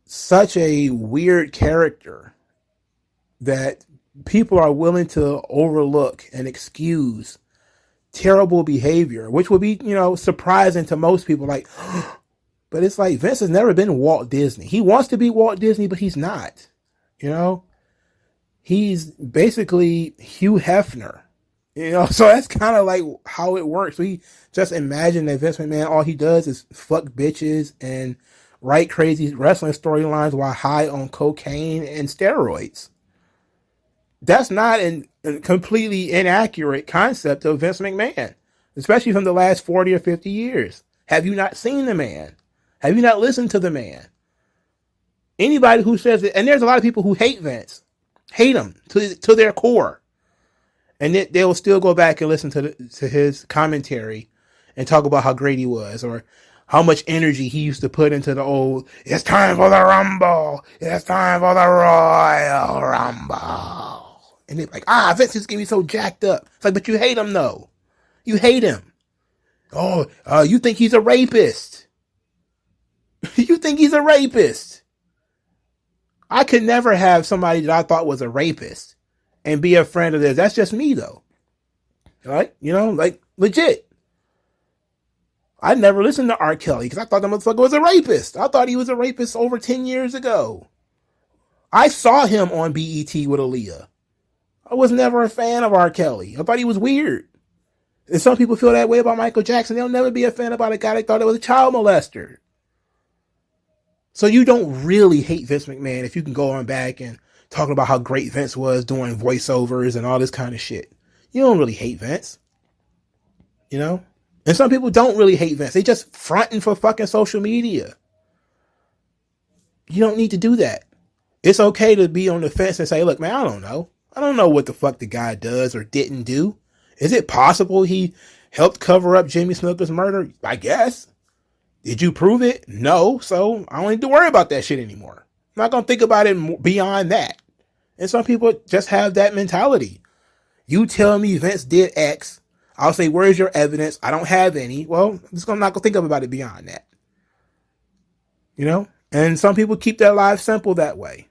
such a weird character that people are willing to overlook and excuse terrible behavior, which would be, you know, surprising to most people. Like, but it's like Vince has never been Walt Disney. He wants to be Walt Disney, but he's not, you know. He's basically Hugh Hefner, you know, so that's kind of like how it works. So just imagine that Vince McMahon, all he does is fuck bitches and write crazy wrestling storylines while high on cocaine and steroids. That's not a completely inaccurate concept of Vince McMahon, especially from the last 40 or 50 years. Have you not seen the man? Have you not listened to the man? Anybody who says it, and there's a lot of people who hate Vince. Hate him to their core, and they'll still go back and listen to his commentary and talk about how great he was or how much energy he used to put into the old. It's time for the Rumble. It's time for the Royal Rumble. And they're like, Vince is getting me so jacked up. It's like, but you hate him though. You hate him. Oh, you think he's a rapist? You think he's a rapist? I could never have somebody that I thought was a rapist and be a friend of theirs. That's just me, though. Right? You know, like, legit. I never listened to R. Kelly because I thought that motherfucker was a rapist. I thought he was a rapist over 10 years ago. I saw him on BET with Aaliyah. I was never a fan of R. Kelly. I thought he was weird. And some people feel that way about Michael Jackson. They'll never be a fan about a guy that thought it was a child molester. So you don't really hate Vince McMahon if you can go on back and talk about how great Vince was doing voiceovers and all this kind of shit. You don't really hate Vince. You know? And some people don't really hate Vince. They just fronting for fucking social media. You don't need to do that. It's okay to be on the fence and say, look, man, I don't know. I don't know what the fuck the guy does or didn't do. Is it possible he helped cover up Jimmy Snuka's murder? I guess. Did you prove it? No. So I don't need to worry about that shit anymore. I'm not going to think about it beyond that. And some people just have that mentality. You tell me Vince did X. I'll say, where's your evidence? I don't have any. Well, I'm just not going to think about it beyond that. You know? And some people keep their lives simple that way.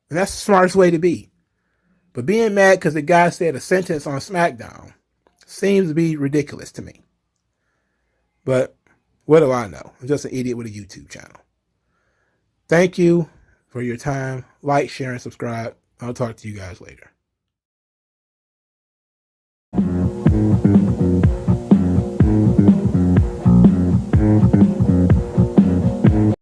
And that's the smartest way to be. But being mad because the guy said a sentence on Smackdown seems to be ridiculous to me. But what do I know? I'm just an idiot with a YouTube channel. Thank you for your time. Like, share, and subscribe. I'll talk to you guys later.